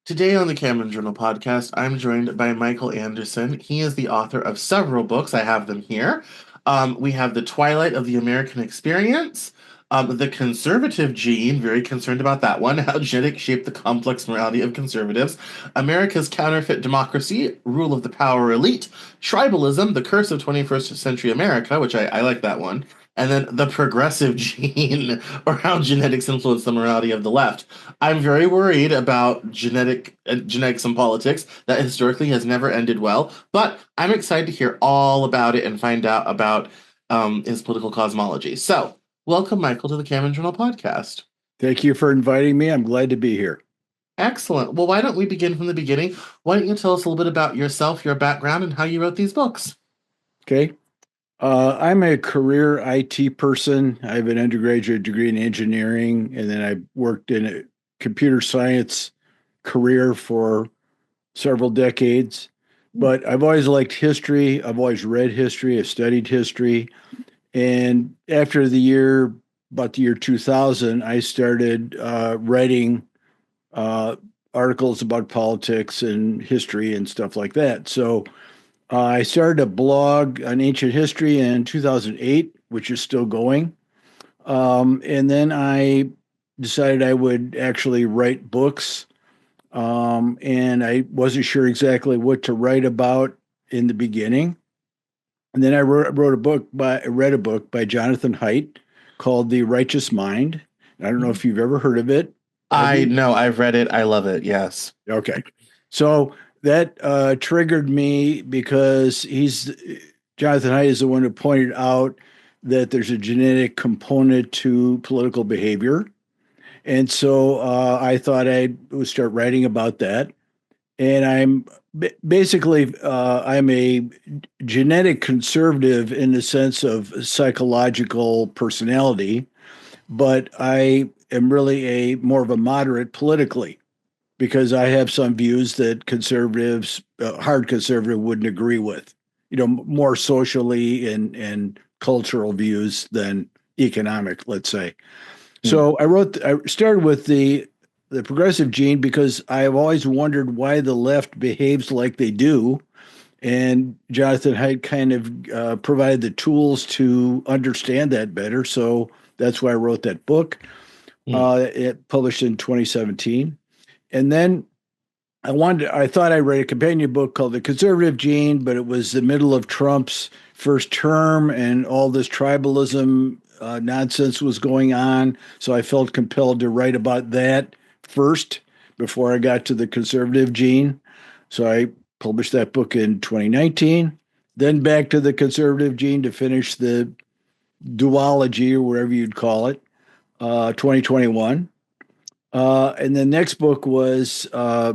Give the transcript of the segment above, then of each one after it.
Today on the Camden Journal podcast, I'm joined by Michael Anderson. He is the author of several books. I have them here. We have The Twilight of the American Experience, The Conservative Gene, very concerned about that one, How Genetics Shape the Complex Morality of Conservatives, America's Counterfeit Democracy, Rule of the Power Elite, Tribalism, The Curse of 21st Century America, which I like that one, and then The Progressive Gene, or How Genetics Influence the Morality of the Left. I'm very worried about genetics and politics. That historically has never ended well, but I'm excited to hear all about it and find out about his political cosmology. So, welcome, Michael, to the Cameron Journal podcast. Thank you for inviting me. I'm glad to be here. Excellent. Well, why don't we begin from the beginning? Why don't you tell us a little bit about yourself, your background, and how you wrote these books? Okay. I'm a career IT person. I have an undergraduate degree in engineering, and then I worked in a computer science career for several decades. But I've always liked history. I've always read history. I've studied history. And after about the year 2000, I started writing uh, articles about politics and history and stuff like that. So I started a blog on ancient history in 2008, which is still going. And then I decided I would actually write books. And I wasn't sure exactly what to write about in the beginning. And then I read a book by Jonathan Haidt called The Righteous Mind. I don't know if you've ever heard of it. Have I you? know, I've read it. I love it. Yes. Okay. So that triggered me because Jonathan Haidt is the one who pointed out that there's a genetic component to political behavior. And so I thought I would start writing about that. And I'm a genetic conservative in the sense of psychological personality, but I am really a more of a moderate politically because I have some views that conservatives, hard conservative, wouldn't agree with. More socially and cultural views than economic, let's say. Hmm. So I started with the progressive gene because I have always wondered why the left behaves like they do. And Jonathan Haidt kind of provided the tools to understand that better. So that's why I wrote that book. Hmm. It published in 2017. And then I thought I'd write a companion book called The Conservative Gene, but it was the middle of Trump's first term and all this tribalism nonsense was going on. So I felt compelled to write about that first before I got to The Conservative Gene. So I published that book in 2019, then back to The Conservative Gene to finish the duology or whatever you'd call it, 2021. And the next book was uh,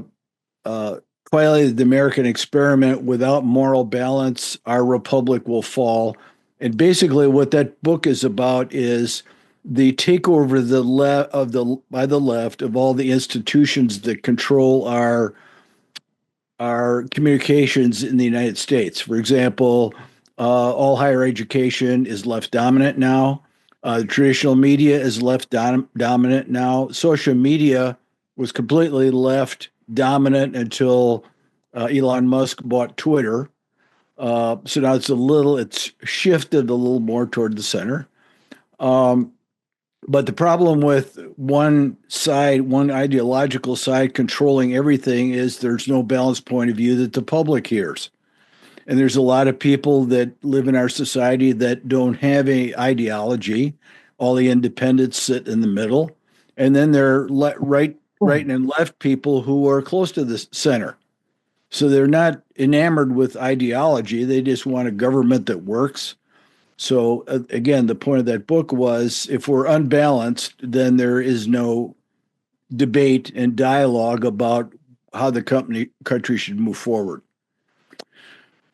Twilight of the American Experiment. Without moral balance, our republic will fall. And basically, what that book is about is the takeover by the left of all the institutions that control our communications in the United States. For example, all higher education is left dominant now. Traditional media is left dominant now. Social media was completely left dominant until Elon Musk bought Twitter. So now it's shifted a little more toward the center. Um, but the problem with one ideological side controlling everything is there's no balanced point of view that the public hears. And there's a lot of people that live in our society that don't have any ideology. All the independents sit in the middle. And then there are right and left people who are close to the center. So they're not enamored with ideology. They just want a government that works. So again, the point of that book was if we're unbalanced, then there is no debate and dialogue about how the country should move forward.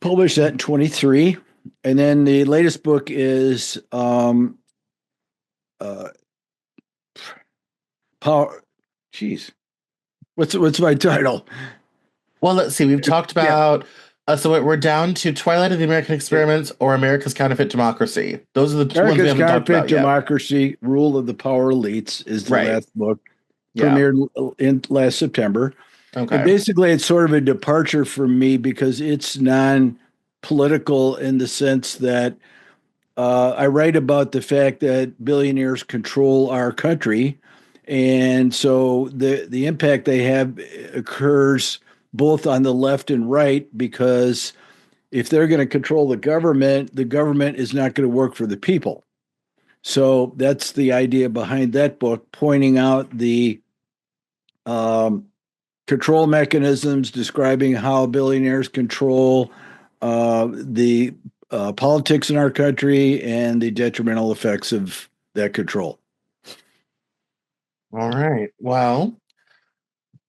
Published that in 23. And then the latest book is uh, Power. Jeez, what's my title? Well, let's see. We've talked Yeah, about so we're down to Twilight of the American Experiments or America's Counterfeit Democracy. Those are the two ones we America's haven't talked Counterfeit about yet. Democracy: Rule of the Power Elites is the Right. last book, Yeah. premiered in last September. And Okay. basically, it's sort of a departure from me because it's non-political in the sense that I write about the fact that billionaires control our country, and so the impact they have occurs both on the left and right because if they're going to control the government is not going to work for the people. So that's the idea behind that book, pointing out the um, control mechanisms, describing how billionaires control the politics in our country and the detrimental effects of that control. All right. Well,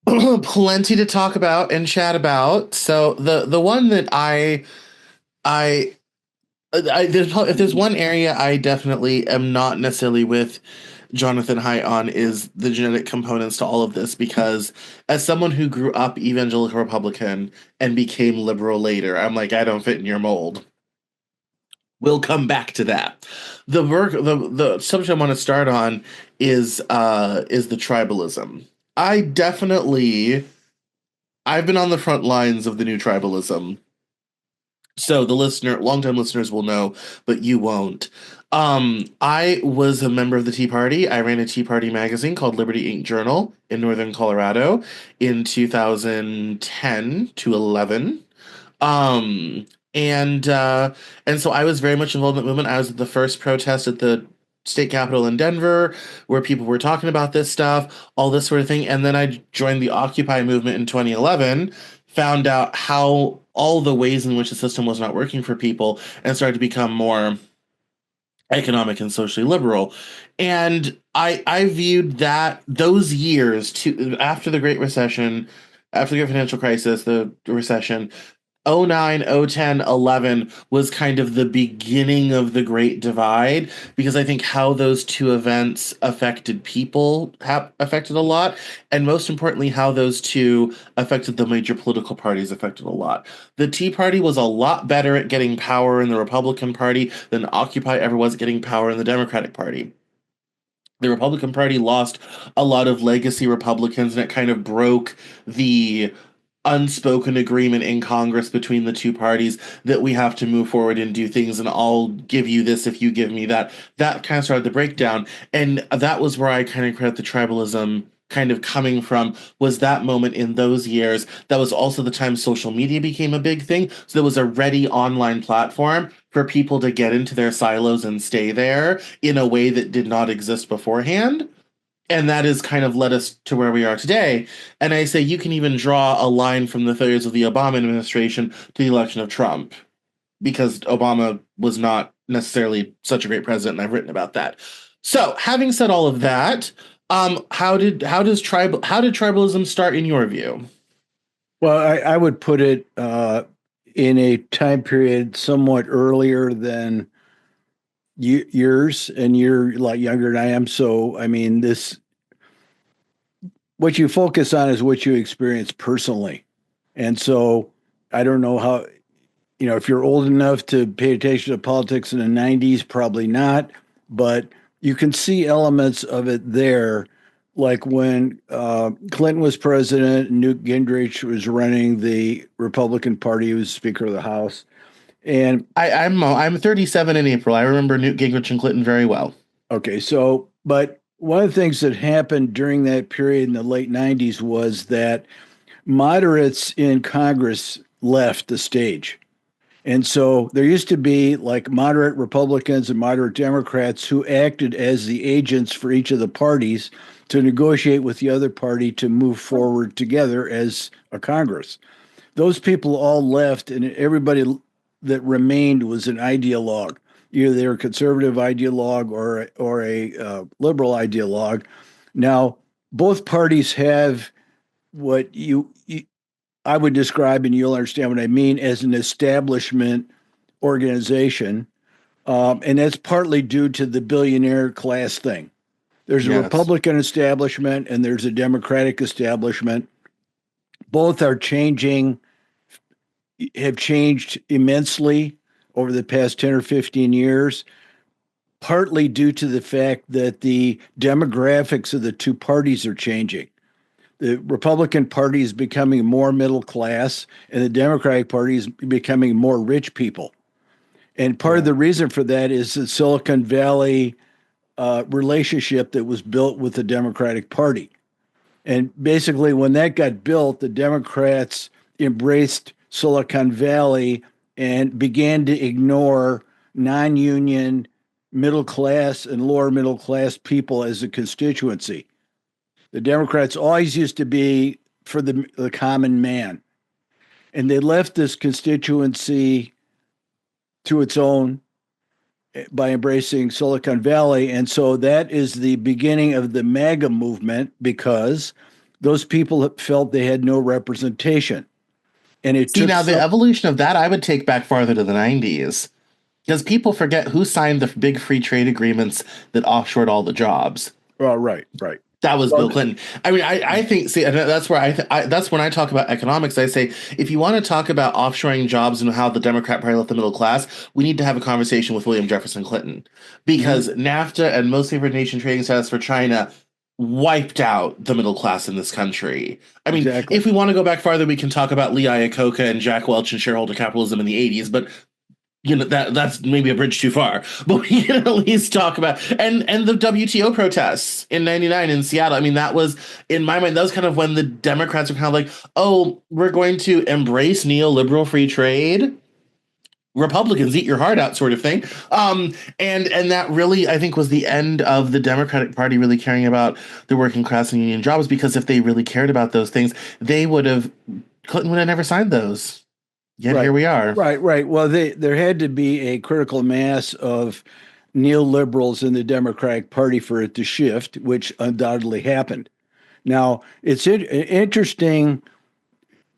plenty to talk about and chat about. So the one that I if there's one area I definitely am not necessarily with Jonathan Haidt on is the genetic components to all of this because as someone who grew up evangelical Republican and became liberal later, I'm like I don't fit in your mold. We'll come back to that. The subject I want to start on is the tribalism. I definitely I've been on the front lines of the new tribalism. So longtime listeners will know, but you won't. I was a member of the Tea Party. I ran a Tea Party magazine called Liberty Ink Journal in Northern Colorado in 2010 to 11. Um, and and so I was very much involved in that movement. I was at the first protest at the state capitol in Denver, where people were talking about this stuff, all this sort of thing. And then I joined the Occupy movement in 2011, found out how all the ways in which the system was not working for people, and started to become more economic and socially liberal. And I viewed that those years to after the Great Recession, after the Great Financial Crisis, the recession, '09, '10, '11 was kind of the beginning of the Great Divide because I think how those two events affected people have affected a lot, and most importantly, how those two affected the major political parties affected a lot. The Tea Party was a lot better at getting power in the Republican Party than Occupy ever was at getting power in the Democratic Party. The Republican Party lost a lot of legacy Republicans, and it kind of broke the unspoken agreement in Congress between the two parties that we have to move forward and do things, and I'll give you this if you give me that. That kind of started the breakdown, and that was where I kind of credit the tribalism kind of coming from was that moment in those years. That was also the time social media became a big thing. So there was a ready online platform for people to get into their silos and stay there in a way that did not exist beforehand. And that has kind of led us to where we are today. And I say you can even draw a line from the failures of the Obama administration to the election of Trump, because Obama was not necessarily such a great president, and I've written about that. So, having said all of that, how did tribalism start in your view? Well, I would put it in a time period somewhat earlier than yours, and you're a lot younger than I am. So, I mean, this what you focus on is what you experience personally. And so I don't know how, if you're old enough to pay attention to politics in the 90s, probably not, but you can see elements of it there. Like when Clinton was president, Newt Gingrich was running the Republican Party, he was Speaker of the House. And I'm 37 in April. I remember Newt Gingrich and Clinton very well. okay, so, but one of the things that happened during that period in the late 90s was that moderates in Congress left the stage. And so there used to be like moderate Republicans and moderate Democrats who acted as the agents for each of the parties to negotiate with the other party to move forward together as a Congress. Those people all left, and everybody that remained was an ideologue. Either they were a conservative ideologue or a liberal ideologue. Now, both parties have what I would describe, and you'll understand what I mean, as an establishment organization. And that's partly due to the billionaire class thing. There's a Yes. Republican establishment and there's a Democratic establishment. Both are changing, have changed immensely over the past 10 or 15 years, partly due to the fact that the demographics of the two parties are changing. The Republican Party is becoming more middle class, and the Democratic Party is becoming more rich people. And part of Yeah. the reason for that is the Silicon Valley relationship that was built with the Democratic Party. And basically, when that got built, the Democrats embraced Silicon Valley and began to ignore non union middle class and lower middle class people as a constituency. The Democrats always used to be for the common man, and they left this constituency to its own by embracing Silicon Valley. And so that is the beginning of the MAGA movement because those people felt they had no representation. And it See, took now the some, evolution of that I would take back farther to the 90s because people forget who signed the big free trade agreements that offshored all the jobs. oh, right, right. That was Well, Bill Clinton. I mean, I think, see, and that's where that's when I talk about economics. I say, if you want to talk about offshoring jobs and how the Democrat Party left the middle class, we need to have a conversation with William Jefferson Clinton mhm, because NAFTA and most favored nation trading status for China wiped out the middle class in this country. I mean, exactly. if we want to go back farther, we can talk about Lee Iacocca and Jack Welch and shareholder capitalism in the 80s, but that's maybe a bridge too far, but we can at least talk about and the WTO protests in '99 in Seattle. I mean, that was in my mind that was kind of when the Democrats were kind of like, oh, we're going to embrace neoliberal free trade. Republicans eat your heart out, sort of thing. And that really, I think, was the end of the Democratic Party really caring about the working class and union jobs because if they really cared about those things, they would have Clinton would have never signed those. Yet here Right, we are. right, right. Well, there had to be a critical mass of neoliberals in the Democratic Party for it to shift, which undoubtedly happened. Now, it's an interesting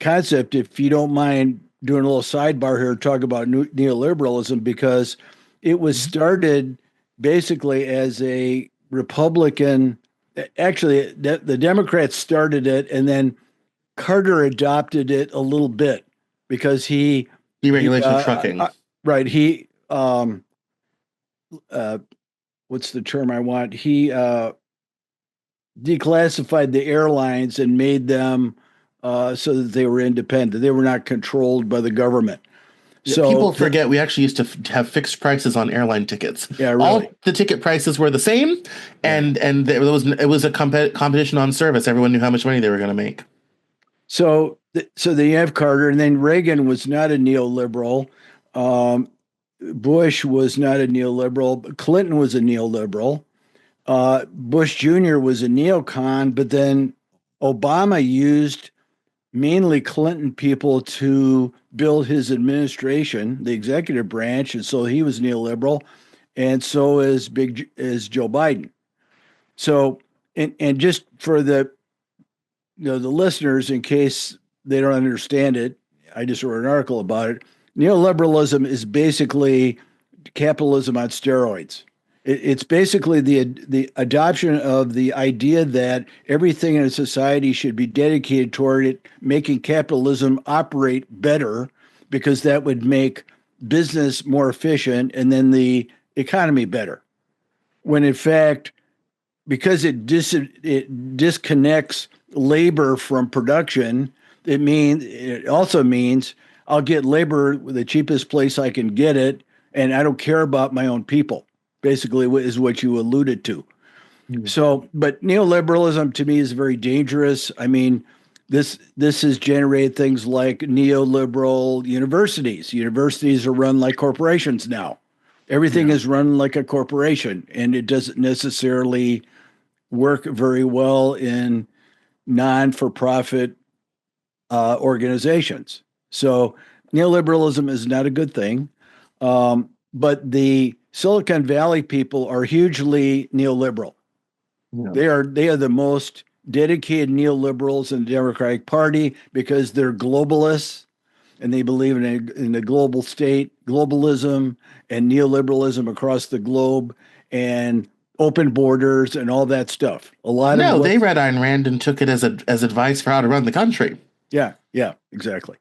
concept, if you don't mind doing a little sidebar here, talk about neoliberalism, because it was started basically as a Republican. Actually, the Democrats started it, and then Carter adopted it a little bit because he Deregulation of trucking. right uh, what's the term I want? He declassified the airlines and made them so that they were independent. They were not controlled by the government. Yeah, So, people forget we actually used to have fixed prices on airline tickets. yeah, really. All the ticket prices were the same, Yeah. and there was it was a competition on service. Everyone knew how much money they were going to make. So then you have Carter, and then Reagan was not a neoliberal. Um, Bush was not a neoliberal. Clinton was a neoliberal. Bush Jr. was a neocon, but then Obama used mainly Clinton people to build his administration, the executive branch, and so he was neoliberal, and so is Joe Biden. So, and just for the listeners, in case they don't understand it, I just wrote an article about it. Neoliberalism is basically capitalism on steroids. It's basically the adoption of the idea that everything in a society should be dedicated toward it, making capitalism operate better, because that would make business more efficient and then the economy better. When in fact, because it disconnects labor from production, it also means I'll get labor the cheapest place I can get it, and I don't care about my own people. Basically, is what you alluded to. Hmm. So, but neoliberalism to me is very dangerous. I mean, this has generated things like neoliberal universities. Universities are run like corporations now. Everything Yeah. is run like a corporation, and it doesn't necessarily work very well in non-for-profit organizations. So neoliberalism is not a good thing. But the Silicon Valley people are hugely neoliberal. Yeah. They are the most dedicated neoliberals in the Democratic Party because they're globalists and they believe in a global state, globalism and neoliberalism across the globe and open borders and all that stuff. A lot of No, they what's read Ayn Rand and took it as advice for how to run the country. yeah, yeah, exactly.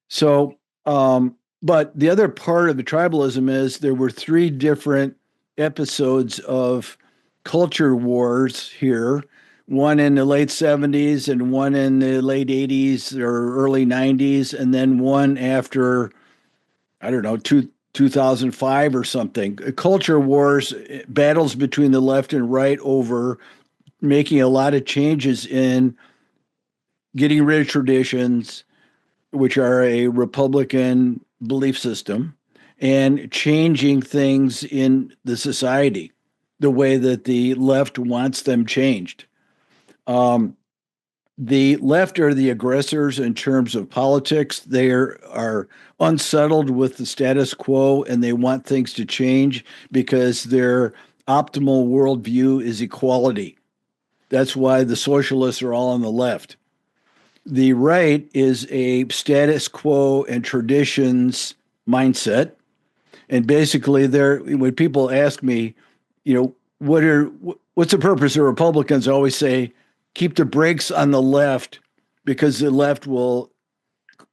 So, but the other part of the tribalism is there were three different episodes of culture wars here one in the late 70s and one in the late 80s or early 90s, and then one after, I don't know, 2005 or something. Culture wars, battles between the left and right over making a lot of changes in getting rid of traditions, which are a Republican belief system, and changing things in the society the way that the left wants them changed. Um, the left are the aggressors in terms of politics. They are unsettled with the status quo and they want things to change because their optimal worldview is equality. That's why the socialists are all on the left. The right is a status quo and traditions mindset. And basically, when people ask me, what's the purpose of Republicans? I always say, keep the brakes on the left because the left will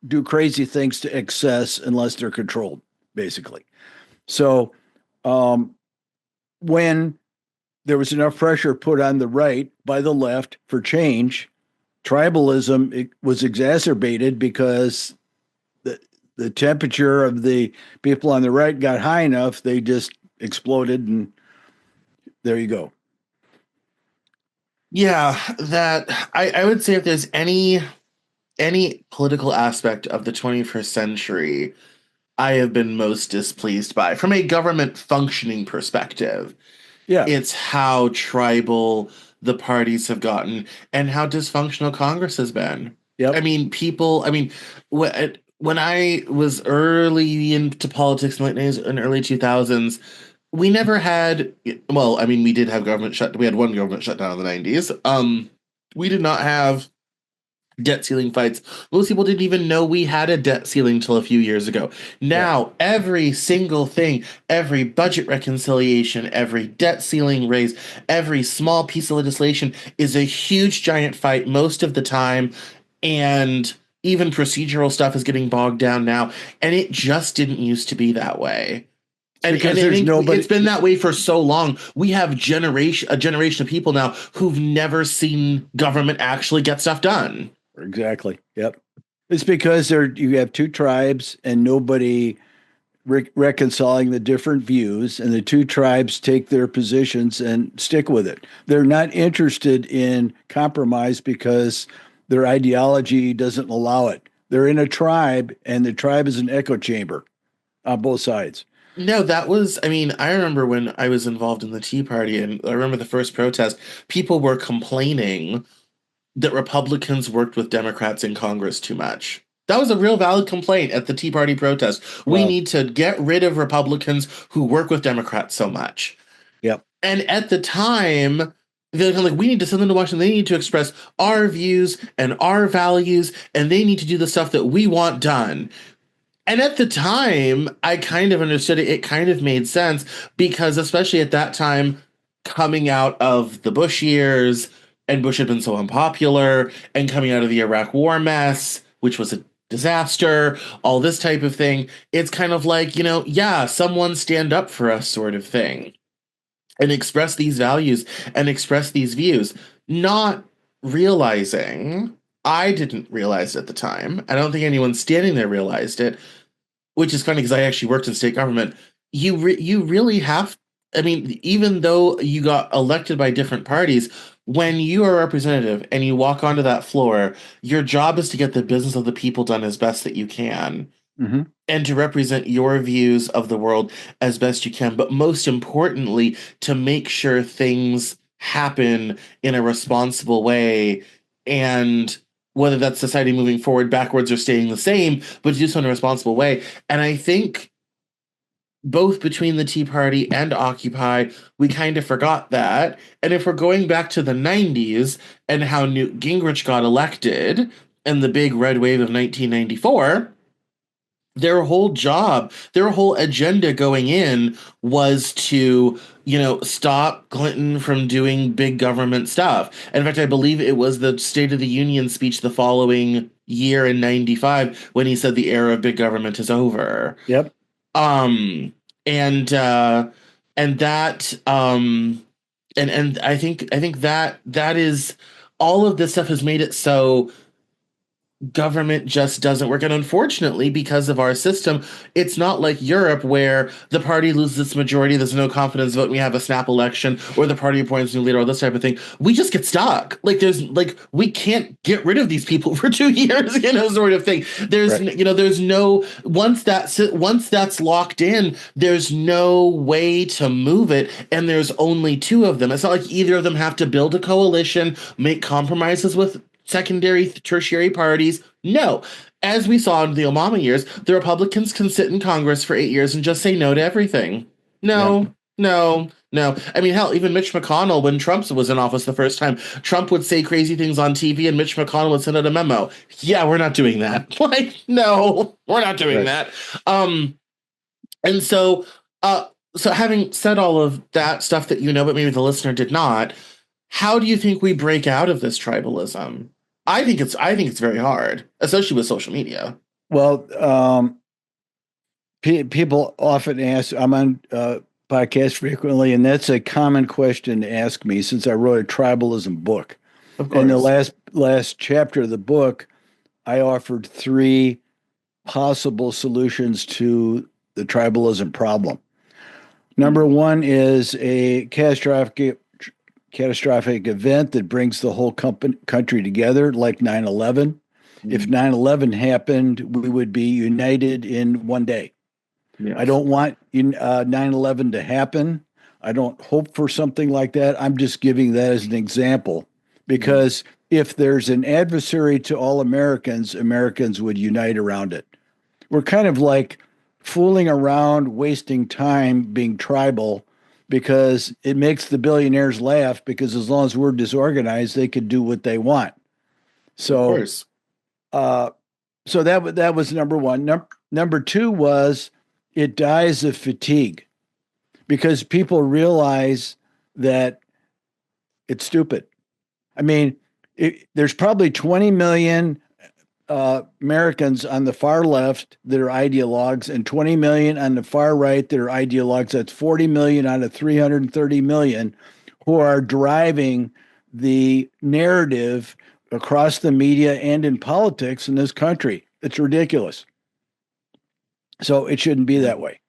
do crazy things to excess unless they're controlled, basically. So um, when there was enough pressure put on the right by the left for change, tribalism it was exacerbated because the the temperature of the people on the right got high enough, they just exploded, and there you go. Yeah, that I would say if there's any political aspect of the 21st century I have been most displeased by from a government functioning perspective, Yeah. it's how tribal the parties have gotten and how dysfunctional Congress has been. I Yep. mean, when I was early into politics in the late 90s and early 2000s, we never had, well, I mean, we did have we had one government shutdown in the 90s. We did not have debt ceiling fights. Most people didn't even know we had a debt ceiling till a few years ago. Yeah. Now, every single thing, every budget reconciliation, every debt ceiling raise, every small piece of legislation is a huge giant fight most of the time. And even procedural stuff is getting bogged down now. And it just didn't used to be that way. It's And because I there's think it's nobody. been that way for so long. We have a generation of people now who've never seen government actually get stuff done. Exactly. Yep. It's because you have two tribes and nobody reconciling the different views, and the two tribes take their positions and stick with it. They're not interested in compromise because their ideology doesn't allow it. They're in a tribe, and the tribe is an echo chamber on both sides. No, that was, I mean, I remember when I was involved in the Tea Party, and I remember the first protest, people were complaining that Republicans worked with Democrats in Congress too much. That was a real valid complaint at the Tea Party protest. We Well, need to get rid of Republicans who work with Democrats so much. yep. And at the time, they're kind of like, we need to send them to Washington. They need to express our views and our values, and they need to do the stuff that we want done. And at the time, I kind of understood it. It kind of made sense because, especially at that time, coming out of the Bush years, and Bush had been so unpopular, and coming out of the Iraq War mess, which was a disaster, all this type of thing, it's kind of like, yeah, someone stand up for us sort of thing and express these values and express these views, not realizing. I didn't realize it at the time. I don't think anyone standing there realized it, which is funny because I actually worked in state government. You really have. I mean, even though you got elected by different parties, when you are a representative and you walk onto that floor, your job is to get the business of the people done as best that you can Hmm. and to represent your views of the world as best you can. But most importantly, to make sure things happen in a responsible way, and whether that's society moving forward, backwards, or staying the same, but to do so in a responsible way. And I think both between the Tea Party and Occupy, we kind of forgot that. And if we're going back to the 90s and how Newt Gingrich got elected and the big red wave of 1994, their whole job, their whole agenda going in was to, stop Clinton from doing big government stuff. And in fact, I believe it was the State of the Union speech the following year in 95 when he said the era of big government is over. Yep. Um, and that And I think that is all of this stuff has made it so government just doesn't work. And unfortunately, because of our system, it's not like Europe where the party loses its majority, there's no confidence vote, and we have a snap election, or the party appoints a new leader, or this type of thing. We just get stuck. We can't get rid of these people for 2 years, sort of thing. Right. There's no once that's locked in, there's no way to move it, and there's only two of them. It's not like either of them have to build a coalition, make compromises with secondary, tertiary parties. No. As we saw in the Obama years, the Republicans can sit in Congress for 8 years and just say no to everything. Yeah. No, no, no. I mean, hell, even Mitch McConnell, when Trump was in office the first time, Trump would say crazy things on TV and Mitch McConnell would send out a memo. Yeah, we're not doing that. Like, no, we're not doing Right. that. Um, and so having said all of that stuff that but maybe the listener did not, how do you think we break out of this tribalism? I think it's very hard, especially with social media. Well, people often ask, I'm on podcasts frequently, and that's a common question to ask me since I wrote a tribalism book. Of In the course. last chapter of the book, I offered three possible solutions to the tribalism problem. Number one is a catastrophic event that brings the whole country together, like 9/11. If Mm. 9/11 happened, we would be united in one day. I Yes. don't want 9/11 to happen. I don't hope for something like that. I'm just giving that as an example Mm. because if there's an adversary to all Americans, Americans would unite around it. We're kind of like fooling around, wasting time being tribal because it makes the billionaires laugh because as long as we're disorganized, they could do what they want. Of So, course. uh, so that was number one. Number two was it dies of fatigue because people realize that it's stupid. I mean, there's probably 20 million Americans on the far left that are ideologues and 20 million on the far right that are ideologues. That's 40 million out of 330 million who are driving the narrative across the media and in politics in this country. It's ridiculous. So it shouldn't be Yeah. that way.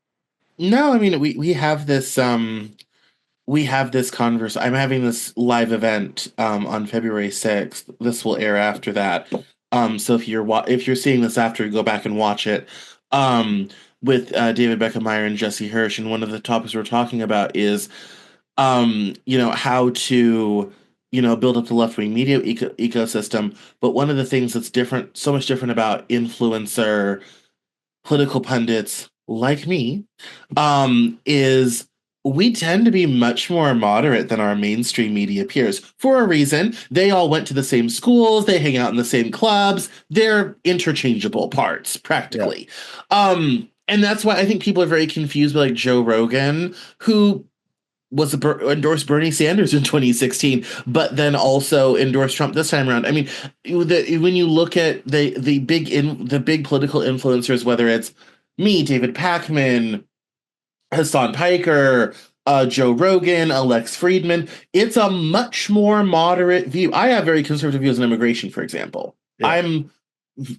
No, I mean we have this converse. I'm having this live event on February 6th. This will air after that. So if you're seeing this after, go back and watch it. Um, with David Beckham and Jesse Hirsch, and one of the topics we're talking about is how to build up the left-wing media ecosystem. But one of the things that's different, so much different about influencer political pundits like me, is we tend to be much more moderate than our mainstream media peers for a reason. They all went to the same schools, they hang out in the same clubs, they're interchangeable parts, Yeah. practically. And that's why I think people are very confused by like Joe Rogan, who endorsed Bernie Sanders in 2016, but then also endorsed Trump this time around. I mean, when you look at the big political influencers, whether it's me, David Pakman, Hassan Piker, Joe Rogan, Alex Friedman, it's a much more moderate view. I have very conservative views on immigration, for example. Yeah.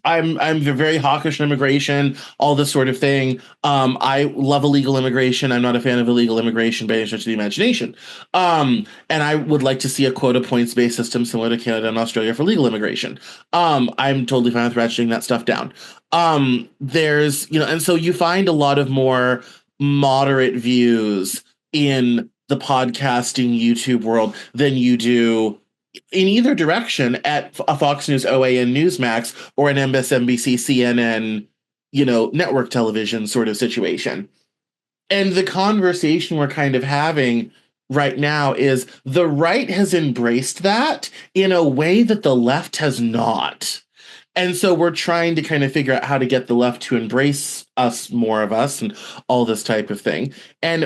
I'm very hawkish on immigration, all this sort of thing. I love illegal immigration. I'm not a fan of illegal immigration by any stretch of the imagination. And I would like to see a quota points based system similar to Canada and Australia for legal immigration. I'm totally fine with ratcheting that stuff down. And so you find a lot of more moderate views in the podcasting YouTube world than you do in either direction at a Fox News, OAN, Newsmax, or an MSNBC, CNN, network television sort of situation. And the conversation we're kind of having right now is the right has embraced that in a way that the left has not. And so we're trying to kind of figure out how to get the left to embrace us, more of us, and all this type of thing. And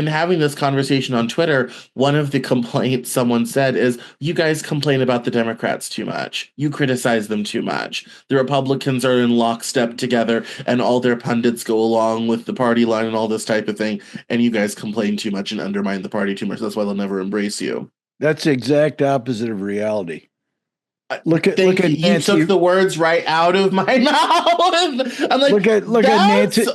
having this conversation on Twitter, one of the complaints someone said is, you guys complain about the Democrats too much. You criticize them too much. The Republicans are in lockstep together, and all their pundits go along with the party line and all this type of thing. And you guys complain too much and undermine the party too much. That's why they'll never embrace you. That's the exact opposite of reality. Uh, Look Thank you. at You took Nancy. the words right out of my mouth. I'm like, Look at that's Nancy.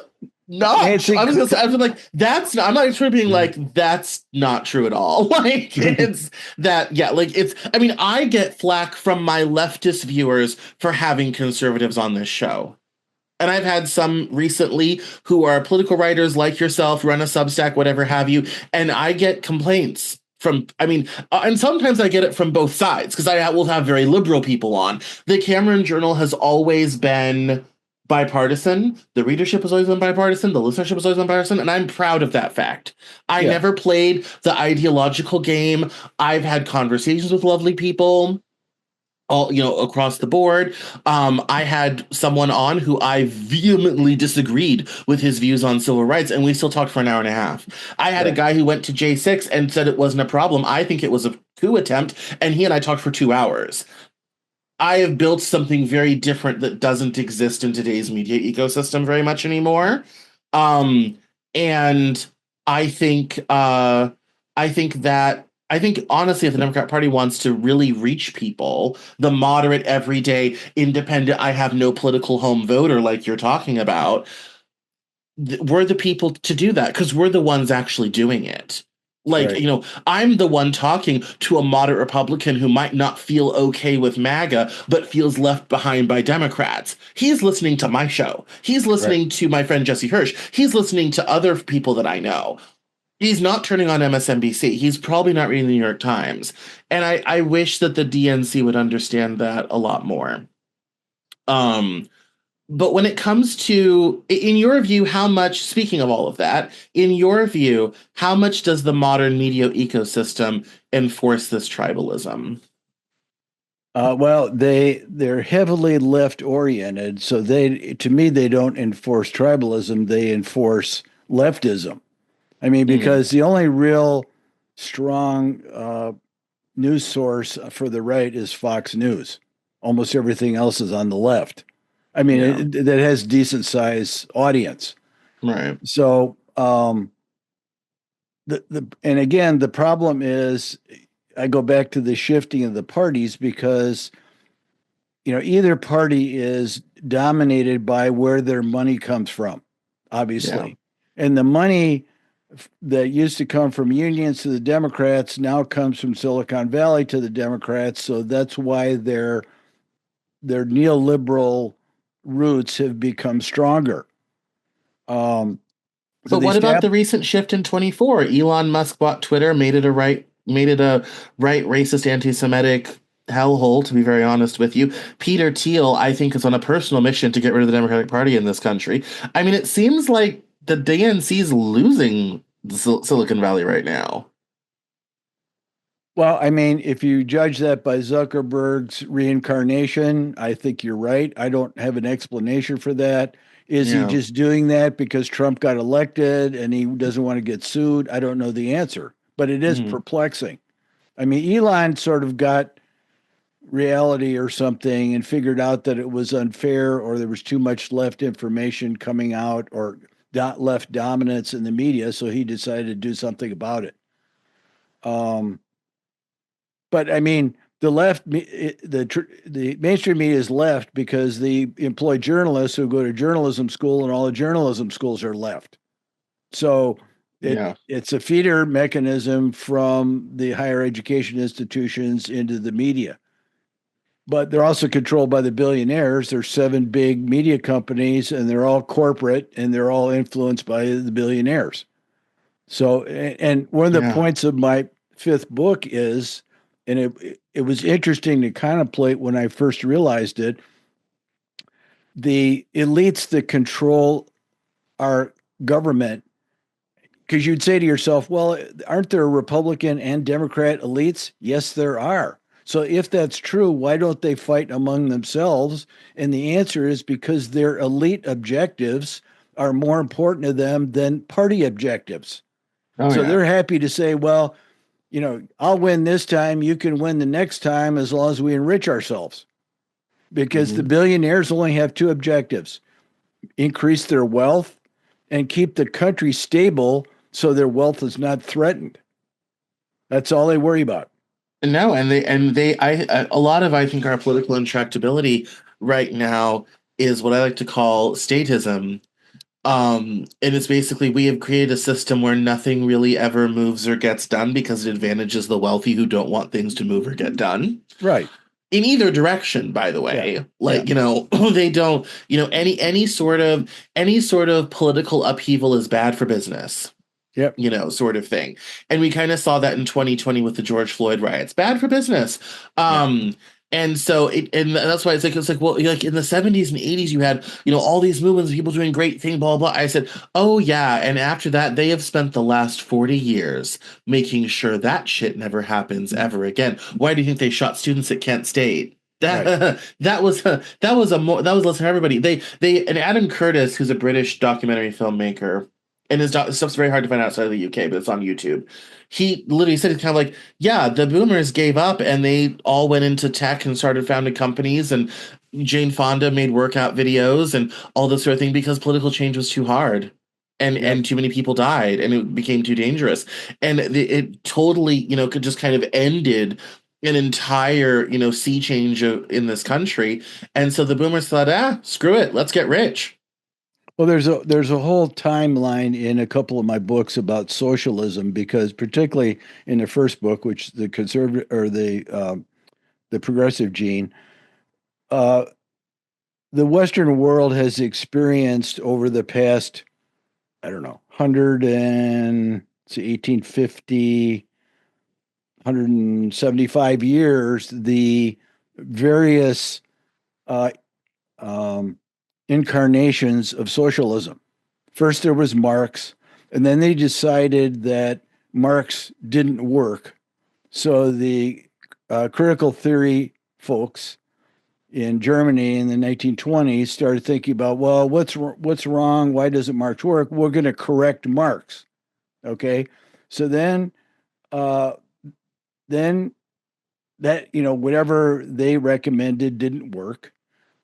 not true. Nancy. I was like, that's not, I'm not sure being like, that's not true at all. Like, it's that, yeah, like, it's, I mean, I get flack from my leftist viewers for having conservatives on this show. And I've had some recently who are political writers like yourself, run a Substack, whatever have you, and I get complaints from, I mean, and sometimes I get it from both sides because I will have very liberal people on. The Cameron Journal has always been bipartisan. The readership has always been bipartisan. The listenership has always been bipartisan. And I'm proud of that fact. I Yeah. never played the ideological game. I've had conversations with lovely people all across the board. I had someone on who I vehemently disagreed with his views on civil rights, and we still talked for an hour and a half. I had a Right. guy who went to J6 and said it wasn't a problem. I think it was a coup attempt, and he and I talked for 2 hours. I have built something very different that doesn't exist in today's media ecosystem very much anymore. Um, and I think I think honestly, if the Democrat Party wants to really reach people, the moderate, everyday, independent, I have no political home voter like you're talking about, we're the people to do that because we're the ones actually doing it. Like, Right. I'm the one talking to a moderate Republican who might not feel okay with MAGA, but feels left behind by Democrats. He's listening to my show. He's Right. listening to my friend Jesse Hirsch. He's listening to other people that I know. He's not turning on MSNBC. He's probably not reading the New York Times. And I wish that the DNC would understand that a lot more. Um, but when it comes to, in your view, how much, speaking of all of that, in your view, how much does the modern media ecosystem enforce this tribalism? Well, they're heavily left oriented, so they to me they don't enforce tribalism, they enforce leftism. I mean, Mm, because the only real strong news source for the right is Fox News. Almost everything else is on the left. I mean, yeah, that has decent size audience. right. So, the and again, the problem is I go back to the shifting of the parties because either party is dominated by where their money comes from, Yeah, obviously. And the money that used to come from unions to the Democrats now comes from Silicon Valley to the Democrats. So that's why their neoliberal roots have become stronger. Um, so but they what about stab. the recent shift in 24? Elon Musk bought Twitter, made it a right, racist, anti-Semitic hellhole, to be very honest with you. Peter Thiel, I think, is on a personal mission to get rid of the Democratic Party in this country. I mean, it seems like the DNC's losing the Silicon Valley right now. Well, I mean, if you judge that by Zuckerberg's reincarnation, I think you're right. I don't have an explanation for that. Is he Yeah. just doing that because Trump got elected and he doesn't want to get sued? I don't know the answer, but it is Mhm. perplexing. I mean, Elon sort of got reality or something and figured out that it was unfair or there was too much left information coming out or left dominance in the media. So he decided to do something about it. Um, But I mean, the left, the mainstream media is left because they employ journalists who go to journalism school, and all the journalism schools are left. So Yeah. it's a feeder mechanism from the higher education institutions into the media. But they're also controlled by the billionaires. There's seven big media companies, and they're all corporate, and they're all influenced by the billionaires. So, and one of the Yeah. points of my fifth book is, and it was interesting to contemplate when I first realized it, the elites that control our government, because you'd say to yourself, well, aren't there Republican and Democrat elites? Yes, there are. So if that's true, why don't they fight among themselves? And the answer is because their elite objectives are more important to them than party objectives. Oh So yeah. they're happy to say, well, I'll win this time, you can win the next time as long as we enrich ourselves. Because the Hmm. billionaires only have two objectives: increase their wealth and keep the country stable so their wealth is not threatened. That's all they worry about. No, a lot of, I think, our political intractability right now is what I like to call statism. And it's basically we have created a system where nothing really ever moves or gets done because it advantages the wealthy who don't want things to move or get done. Right. In either direction, by the Yeah. way. Yeah. Like, they don't, any sort of political upheaval is bad for business, Yep. sort of thing. And we kind of saw that in 2020 with the George Floyd riots. Bad for business. Yeah. And so and that's why it's like, well, like in the 70s and 80s, you had, all these movements, people doing great thing, blah, blah. I said, oh yeah. And after that, they have spent the last 40 years making sure that shit never happens ever again. Why do you think they shot students at Kent State? Right. That was less for everybody. And Adam Curtis, who's a British documentary filmmaker, and stuff's very hard to find outside of the UK, but it's on YouTube. He literally said, it's kind of like, yeah, the boomers gave up and they all went into tech and started founding companies, and Jane Fonda made workout videos and all this sort of thing because political change was too hard. Yep. And too many people died and it became too dangerous. And it totally, could just kind of ended an entire, sea change in this country. And so the boomers thought, screw it, let's get rich. Well, there's a whole timeline in a couple of my books about socialism because particularly in the first book, which the conservative or the progressive gene, uh, the Western world has experienced over the past, I don't know, 1850, 175 years, the various uh, um, incarnations of socialism. First, there was Marx, and then they decided that Marx didn't work. So the critical theory folks in Germany in the 1920s started thinking about, well, what's wrong? Why doesn't Marx work? We're going to correct Marx. Okay, so uh, then that whatever they recommended didn't work,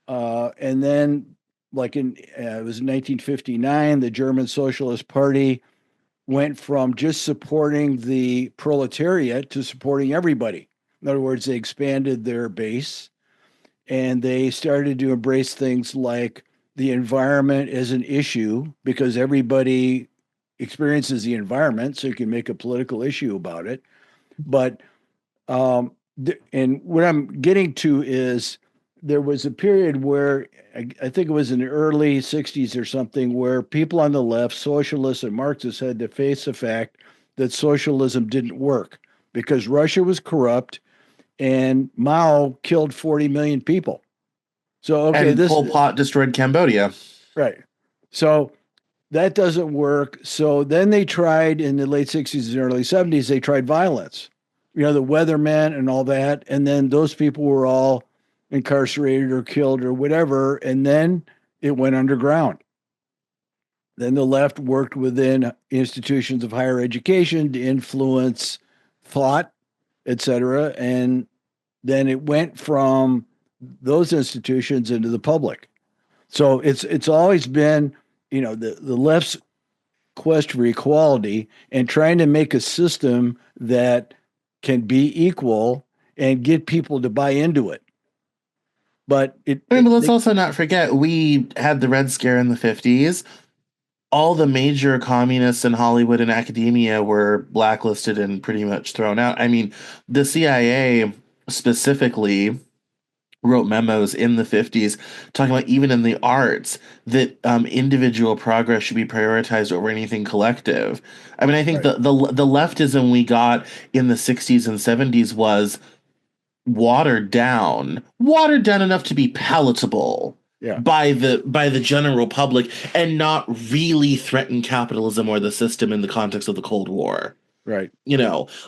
and then like it was in 1959, the German Socialist Party went from just supporting the proletariat to supporting everybody. In other words, they expanded their base and they started to embrace things like the environment as an issue because everybody experiences the environment, so you can make a political issue about it. But and what I'm getting to is there was a period where I think it was in the early 60s or something where people on the left, socialists and Marxists, had to face the fact that socialism didn't work because Russia was corrupt and Mao killed 40 million people. So, okay, And this, Pol Pot destroyed Cambodia. right. So that doesn't work. So then they tried in the late 60s and early 70s, they tried violence, the weathermen and all that. And then those people were all incarcerated or killed or whatever. And then it went underground. Then the left worked within institutions of higher education to influence thought, et cetera. And then it went from those institutions into the public. So it's always been, the left's quest for equality and trying to make a system that can be equal and get people to buy into it. But I mean, but let's also not forget we had the Red Scare in the 50s. All the major communists in Hollywood and academia were blacklisted and pretty much thrown out. I mean, the CIA specifically wrote memos in the 50s talking about even in the arts that individual progress should be prioritized over anything collective. I mean, I think right, the leftism we got in the 60s and 70s was watered down enough to be palatable yeah, by the general public and not really threaten capitalism or the system in the context of the Cold War. Right.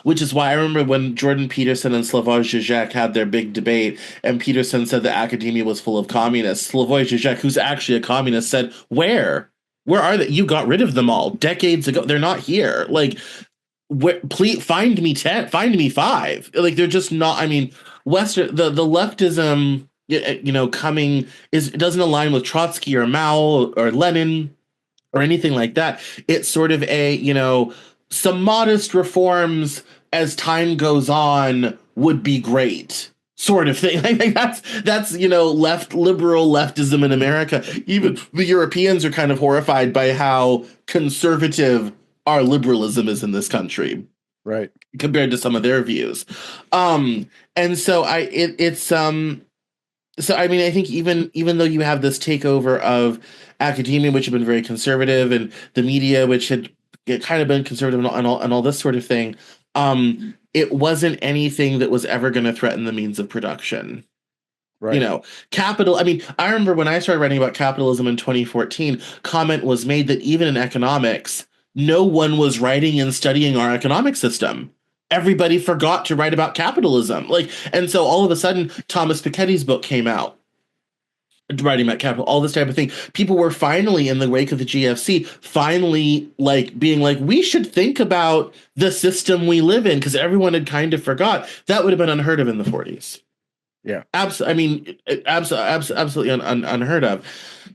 Which is why I remember when Jordan Peterson and Slavoj Žižek had their big debate, and Peterson said that academia was full of communists. Slavoj Žižek, who's actually a communist, said, "Where? Where are they? You got rid of them all decades ago. They're not here. Like, please find me 10, find me five. Like, they're just not. I mean, Western the leftism, coming is it doesn't align with Trotsky or Mao or Lenin or anything like that. It's sort of some modest reforms as time goes on would be great. Sort of thing. I think that's left liberal leftism in America. Even the Europeans are kind of horrified by how conservative our liberalism is in this country Right. compared to some of their views. And so I mean, I think even though you have this takeover of academia, which had been very conservative, and the media, which had kind of been conservative and all this sort of thing, it wasn't anything that was ever going to threaten the means of production. Right. Capital. I mean, I remember when I started writing about capitalism in 2014, comment was made that even in economics, no one was writing and studying our economic system. Everybody forgot to write about capitalism. And so all of a sudden, Thomas Piketty's book came out, writing about capital, all this type of thing. People were finally, in the wake of the GFC, finally being like, we should think about the system we live in, because everyone had kind of forgot. That would have been unheard of in the 40s. Yeah. Absolutely unheard of.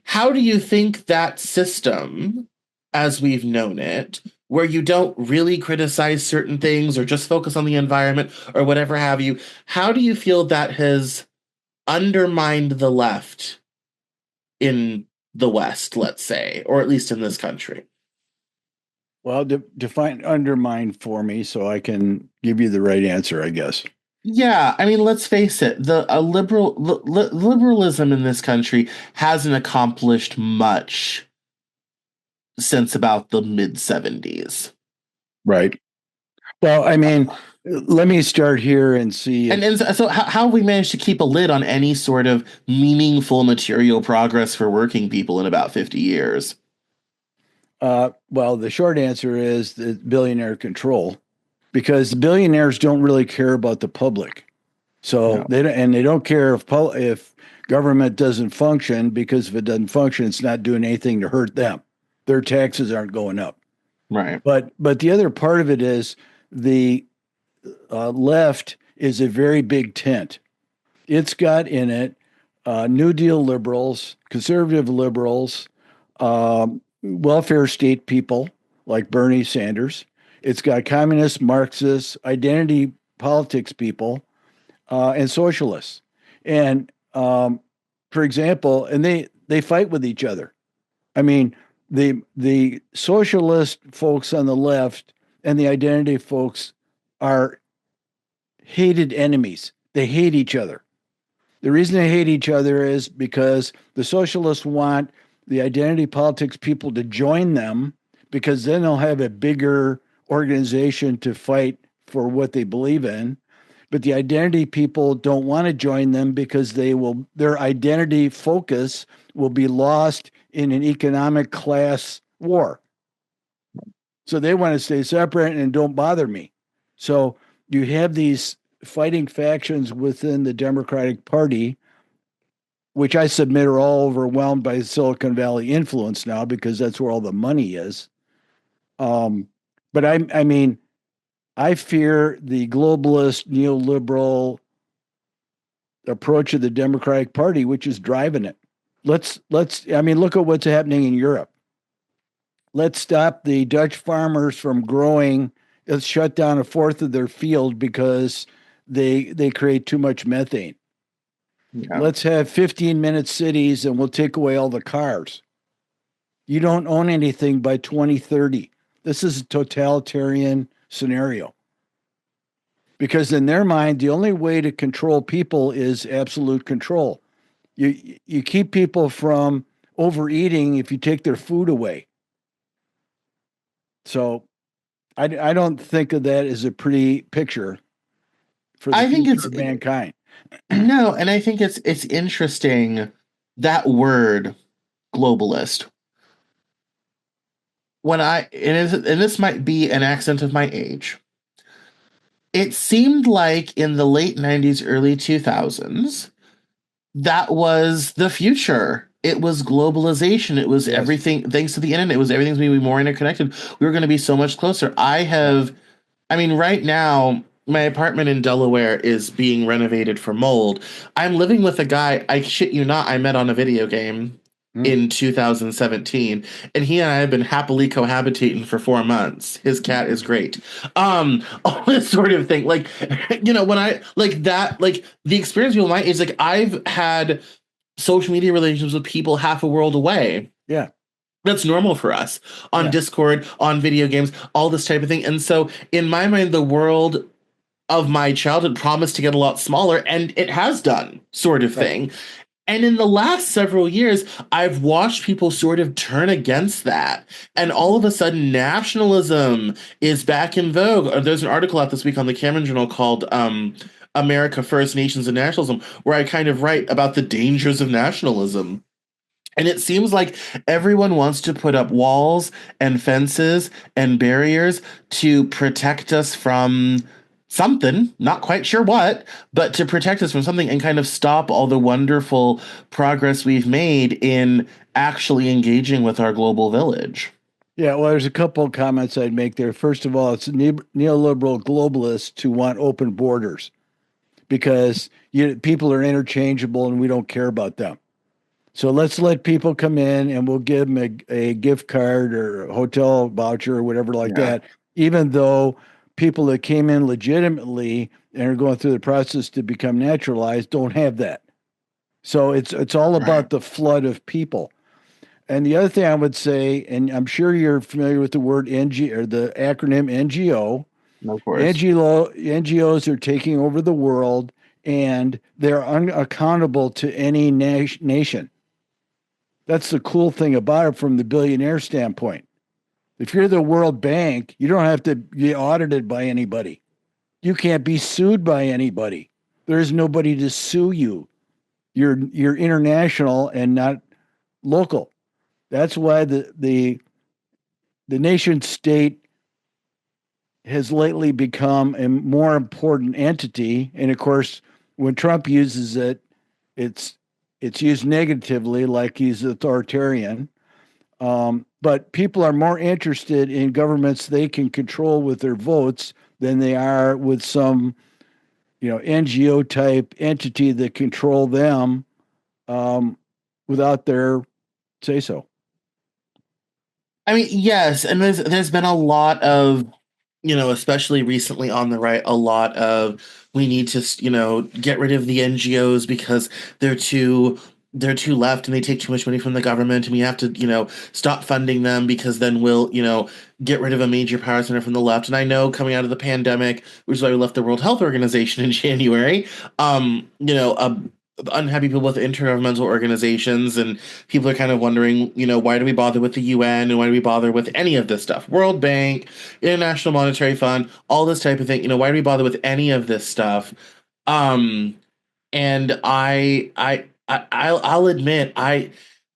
How do you think that system, as we've known it, where you don't really criticize certain things or just focus on the environment or whatever have you, how do you feel that has undermined the left in the West, let's say, or at least in this country? Well, define undermine for me so I can give you the right answer, I guess. Yeah, I mean, let's face it. Liberalism in this country hasn't accomplished much since about the mid 70s. Right. Well, I mean, let me start here and see And, if, and so how have we managed to keep a lid on any sort of meaningful material progress for working people in about 50 years? well, the short answer is the billionaire control because the billionaires don't really care about the public. So No. they don't care if government doesn't function because if it doesn't function, it's not doing anything to hurt them. Their taxes aren't going up. Right. But the other part of it is the left is a very big tent. It's got in it New Deal liberals, conservative liberals, welfare state people like Bernie Sanders. It's got communist, Marxists, identity politics people, and socialists. And for example, and they fight with each other. I mean, the socialist folks on the left and the identity folks are hated enemies. They hate each other. The reason they hate each other is because the socialists want the identity politics people to join them because then they'll have a bigger organization to fight for what they believe in. But the identity people don't want to join them because their identity focus will be lost in an economic class war. So they want to stay separate and don't bother me. So you have these fighting factions within the Democratic Party, which I submit are all overwhelmed by Silicon Valley influence now because that's where all the money is. But I mean, I fear the globalist neoliberal approach of the Democratic Party, which is driving it. I mean, look at what's happening in Europe. Let's stop the Dutch farmers from growing. Let's shut down a fourth of their field because they create too much methane. Yeah. Let's have 15-minute cities and we'll take away all the cars. You don't own anything by 2030. This is a totalitarian scenario. Because in their mind, the only way to control people is absolute control. You keep people from overeating if you take their food away. So I don't think of that as a pretty picture for the I think future it's of mankind. no, and I think it's interesting that word globalist. and this might be an accent of my age, it seemed like in the late 90s, early 2000s, that was the future. It was globalization. It was Yes. everything, thanks to the internet, it was everything's going to be more interconnected. We were going to be so much closer. Yep. I mean, right now, my apartment in Delaware is being renovated for mold. I'm living with a guy, I shit you not, I met on a video game Mm. in 2017, and he and I have been happily cohabitating for 4 months. His cat is great. All this sort of thing. Like, when I like that, like the experience with my age, like I've had social media relationships with people half a world away. Yeah. That's normal for us on Yeah. Discord, on video games, all this type of thing. And so, in my mind, the world of my childhood promised to get a lot smaller, and it has done, sort of Right. thing. And in the last several years, I've watched people sort of turn against that. And all of a sudden, nationalism is back in vogue. There's an article out this week on the Cameron Journal called America First, Nations and Nationalism, where I kind of write about the dangers of nationalism. And it seems like everyone wants to put up walls and fences and barriers to protect us from something, not quite sure what, but to protect us from something and kind of stop all the wonderful progress we've made in actually engaging with our global village. Yeah. Well, there's a couple of comments I'd make there. First of all, it's neoliberal globalists who want open borders because people are interchangeable and we don't care about them. So let's let people come in and we'll give them a gift card or a hotel voucher or whatever like Yeah. that, even though people that came in legitimately and are going through the process to become naturalized don't have that. So it's all Right. about the flood of people. And the other thing I would say, and I'm sure you're familiar with the word NG or the acronym NGO. Of course. NGOs are taking over the world and they're unaccountable to any nation. That's the cool thing about it from the billionaire standpoint. If you're the World Bank, you don't have to be audited by anybody. You can't be sued by anybody. There's nobody to sue you. You're international and not local. That's why the nation state has lately become a more important entity. And of course, when Trump uses it, it's it's used negatively, like he's authoritarian. But people are more interested in governments they can control with their votes than they are with some, NGO type entity that control them um, without their say so. I mean, yes, and there's been a lot of, especially recently on the right, a lot of we need to, get rid of the NGOs because they're too they're too left and they take too much money from the government, and we have to, stop funding them because then we'll, get rid of a major power center from the left. And I know coming out of the pandemic, which is why we left the World Health Organization in January, unhappy people with intergovernmental organizations, and people are kind of wondering, why do we bother with the UN and why do we bother with any of this stuff? World Bank, International Monetary Fund, all this type of thing. Why do we bother with any of this stuff? Um, and I'll admit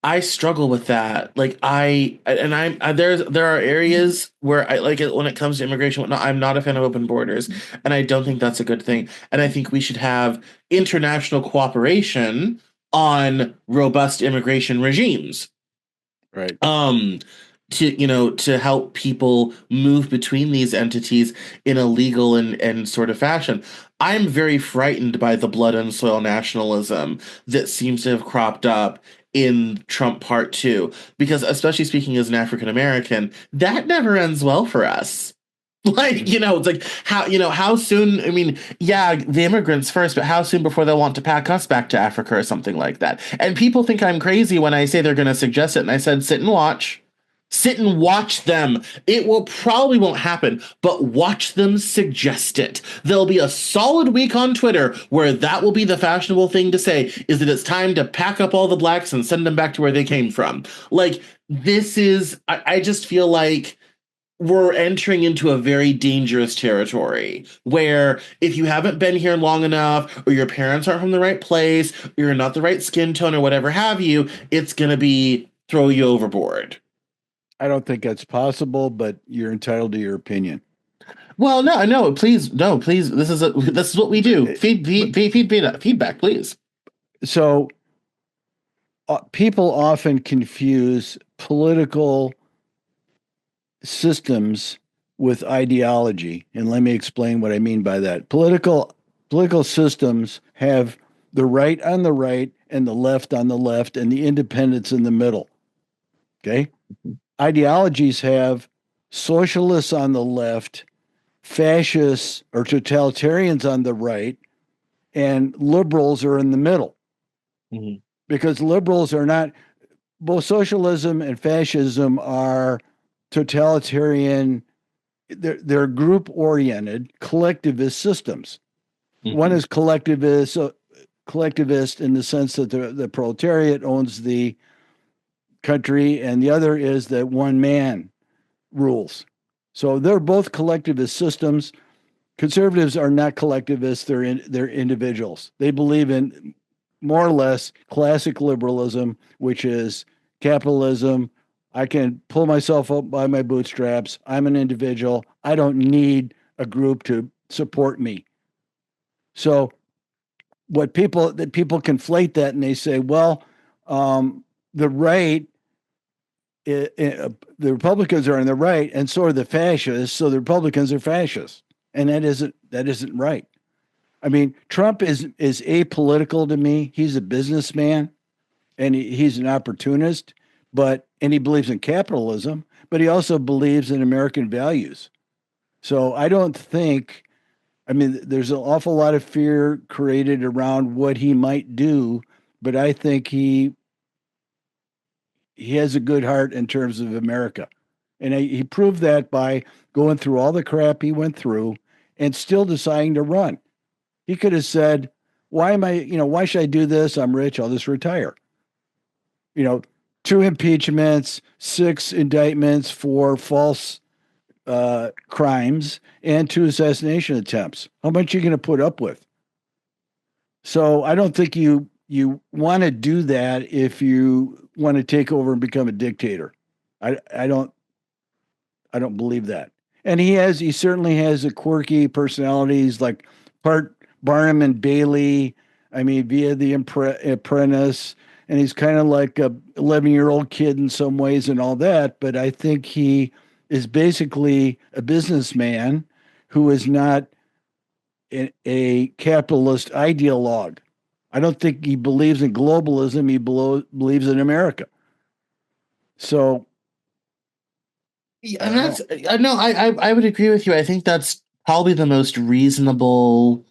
I struggle with that. Like there are areas where I like it when it comes to immigration. Whatnot, I'm not a fan of open borders, and I don't think that's a good thing. And I think we should have international cooperation on robust immigration regimes. Right. Um, to help people move between these entities in a legal and sort of fashion. I'm very frightened by the blood and soil nationalism that seems to have cropped up in Trump Part 2, because especially speaking as an African American, that never ends well for us. Like, it's like how soon, I mean, yeah, the immigrants first, but how soon before they'll want to pack us back to Africa or something like that. And people think I'm crazy when I say they're going to suggest it. And I said, sit and watch. Sit and watch them. It will probably won't happen, but watch them suggest it. There'll be a solid week on Twitter where that will be the fashionable thing to say, is that it's time to pack up all the blacks and send them back to where they came from. Like, I just feel like we're entering into a very dangerous territory where if you haven't been here long enough, or your parents aren't from the right place, or you're not the right skin tone or whatever have you, it's going to be throw you overboard. I don't think that's possible, but you're entitled to your opinion. Well, no, no, please, no, please. This is what we do. It- but Feedback, please. so people often confuse political systems with ideology, and let me explain what I mean by that. Political systems have the right on the right and the left on the left and the independents in the middle. Okay? Ideologies have socialists on the left, fascists or totalitarians on the right, and liberals are in the middle Mhm. because liberals are not, both socialism and fascism are totalitarian, they're group oriented collectivist systems. One Mhm. is collectivist in the sense that the proletariat owns the country, and the other is that one man rules. So they're both collectivist systems. Conservatives are not collectivists; they're individuals. They believe in more or less classic liberalism, which is capitalism. I can pull myself up by my bootstraps. I'm an individual. I don't need a group to support me. So what people conflate that and they say, well, the right, the Republicans are on the right, and so are the fascists. So the Republicans are fascists, and that isn't right. I mean, Trump is apolitical to me. He's a businessman and he's an opportunist, and he believes in capitalism, but he also believes in American values. So I don't think, I mean, there's an awful lot of fear created around what he might do, but I think he has a good heart in terms of America. And he proved that by going through all the crap he went through and still deciding to run. He could have said, why should I do this? I'm rich. I'll just retire. You know, two impeachments, six indictments for false crimes, and two assassination attempts. How much are you going to put up with? So I don't think you want to do that if you want to take over and become a dictator. I don't believe that. And he certainly has a quirky personality. He's like part Barnum and Bailey. I mean, via the Apprentice, and he's kind of like a 11-year-old kid in some ways and all that. But I think he is basically a businessman who is not a capitalist ideologue. I don't think he believes in globalism. He believes in America. So Yeah, I and don't know. that's no, I would agree with you. I think that's probably the most reasonable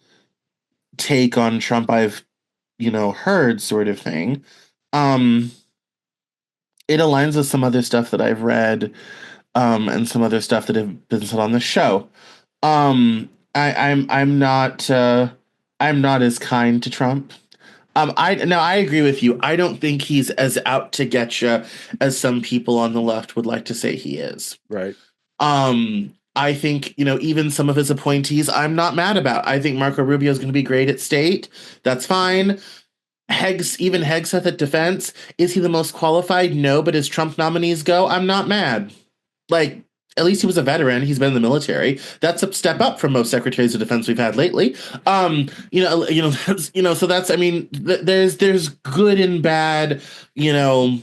take on Trump I've, heard, sort of thing. Um, it aligns with some other stuff that I've read, and some other stuff that have been said on the show. I'm not as kind to Trump. I agree with you. I don't think he's as out to get you as some people on the left would like to say he is. Right. I think, even some of his appointees, I'm not mad about. I think Marco Rubio is going to be great at state. That's fine. Even Hegseth at defense. Is he the most qualified? No, but as Trump nominees go, I'm not mad. Like, at least he was a veteran. He's been in the military. That's a step up from most secretaries of defense we've had lately. So that's, I mean, there's good and bad, you know,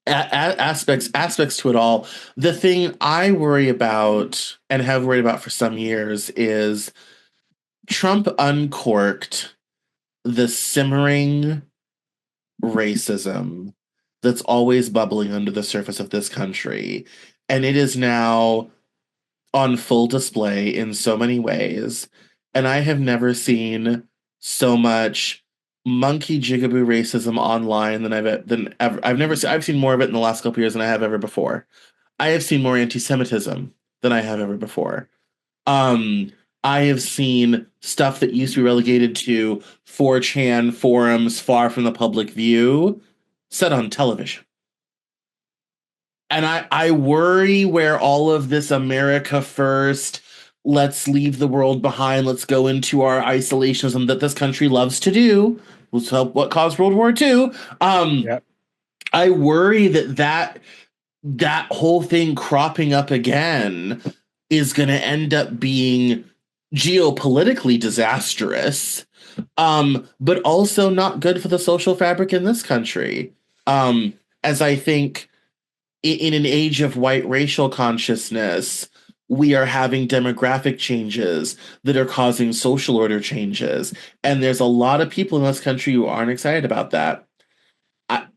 aspects to it all. The thing I worry about and have worried about for some years is Trump uncorked the simmering racism that's always bubbling under the surface of this country. And it is now on full display in so many ways. And I have never seen so much monkey jigaboo racism online than ever. I've seen more of it in the last couple years than I have ever before. I have seen more anti-Semitism than I have ever before. Um, I have seen stuff that used to be relegated to 4chan forums far from the public view set on television. And I worry where all of this America first, let's leave the world behind, let's go into our isolationism that this country loves to do, was help what caused World War II. Um, Yeah. I worry that that whole thing cropping up again is going to end up being geopolitically disastrous, but also not good for the social fabric in this country. As I think in an age of white racial consciousness, we are having demographic changes that are causing social order changes. And there's a lot of people in this country who aren't excited about that.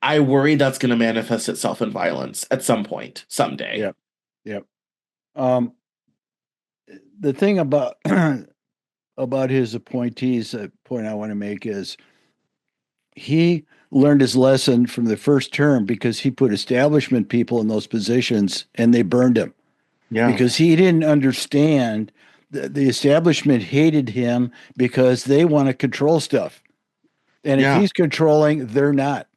I worry that's going to manifest itself in violence at some point, someday. Yep. Yep. Um, the thing about about his appointees, the point I want to make is he learned his lesson from the first term because he put establishment people in those positions and they burned him Yeah. because he didn't understand the establishment hated him because they want to control stuff. And if Yeah. he's controlling, they're not.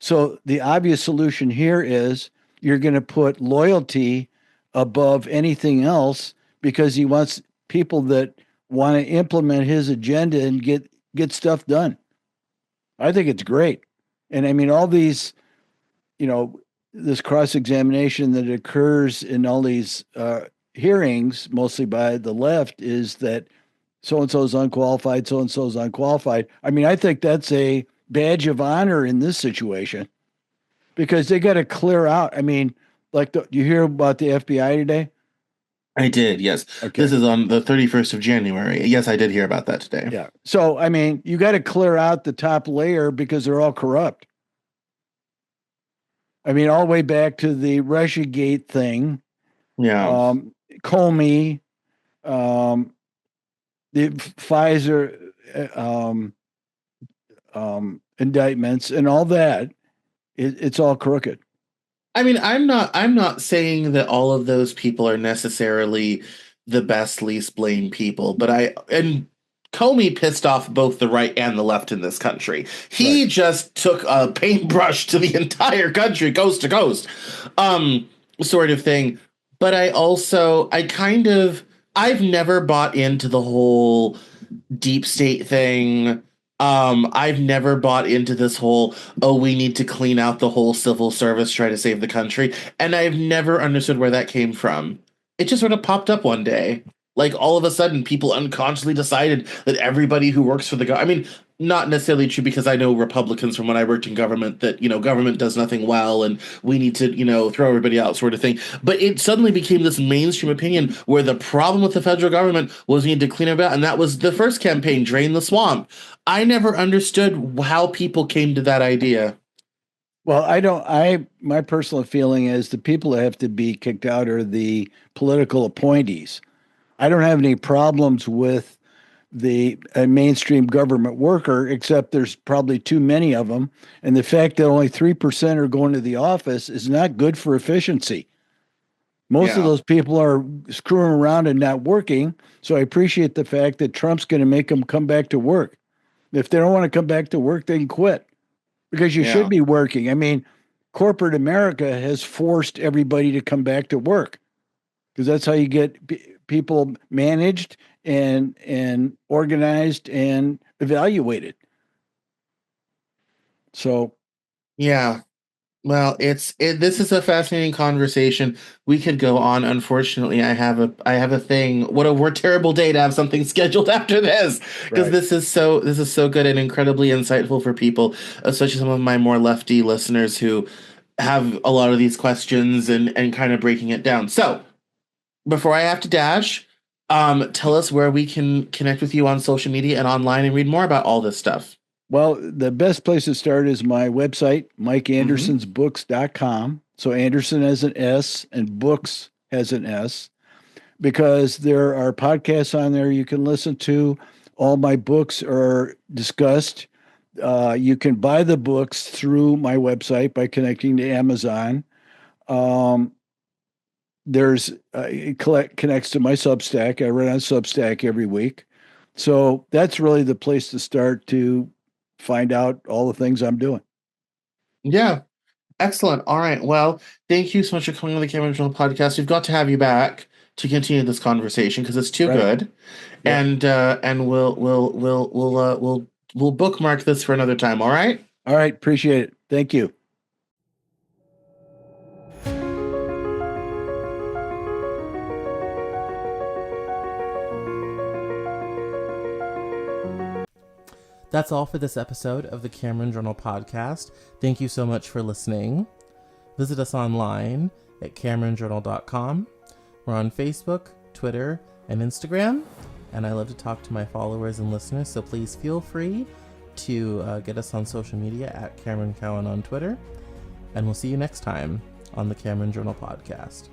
So the obvious solution here is you're going to put loyalty above anything else because he wants people that want to implement his agenda and get stuff done. I think it's great. And I mean all these, you know, this cross-examination that occurs in all these hearings mostly by the left is that so and so is unqualified, so and so is unqualified. I mean, I think that's a badge of honor in this situation because they got to clear out. I mean, like, you hear about the FBI today? I did, yes. This Okay. is on the 31st of January. Yes, I did hear about that today. Yeah. So, I mean, you got to clear out the top layer because they're all corrupt. I mean, all the way back to the Russiagate thing, Yeah. Comey, um, the Pfizer indictments, and all that. It's all crooked. I mean, I'm not saying that all of those people are necessarily the best least blamed people, but and Comey pissed off both the right and the left in this country. Right. He just took a paintbrush to the entire country, coast to coast, um, sort of thing. But I've never bought into the whole deep state thing. I've never bought into this whole, oh, we need to clean out the whole civil service, try to save the country. And I've never understood where that came from. It just sort of popped up one day. Like all of a sudden, people unconsciously decided that everybody who works for the government, I mean, not necessarily true because I know Republicans from when I worked in government that, government does nothing well and we need to, throw everybody out sort of thing. But it suddenly became this mainstream opinion where the problem with the federal government was we need to clean it out. And that was the first campaign, Drain the Swamp. I never understood how people came to that idea. Well, I don't. My personal feeling is the people that have to be kicked out are the political appointees. I don't have any problems with the mainstream government worker, except there's probably too many of them. And the fact that only 3% are going to the office is not good for efficiency. Most of Yeah. those people are screwing around and not working. So I appreciate the fact that Trump's going to make them come back to work. If they don't want to come back to work, they can quit because you should Yeah. be working. I mean, corporate America has forced everybody to come back to work because that's how you get people managed and organized and evaluated. So, Yeah. Well, this is a fascinating conversation. We could go on. Unfortunately, I have a thing. What a terrible day to have something scheduled after this because right. this is so good and incredibly insightful for people, especially some of my more lefty listeners who have a lot of these questions and kind of breaking it down. So, before I have to dash, tell us where we can connect with you on social media and online and read more about all this stuff. Well, the best place to start is my website, Hmm. mikeandersonsbooks.com. So Anderson has an S and books has an S because there are podcasts on there you can listen to. All my books are discussed. You can buy the books through my website by connecting to Amazon. Um, it connects to my Substack. I run on Substack every week. So that's really the place to start to find out all the things I'm doing. Yeah. Excellent. All right. Well, thank you so much for coming on the Camera Journal podcast. We've got to have you back to continue this conversation because it's too Right. good. Yep. And we'll bookmark this for another time. All right. All right. Appreciate it. Thank you. That's all for this episode of the Cameron Journal podcast. Thank you so much for listening. Visit us online at CameronJournal.com. We're on Facebook, Twitter, and Instagram, and I love to talk to my followers and listeners, so please feel free to get us on social media at Cameron Cowan on Twitter, and we'll see you next time on the Cameron Journal podcast.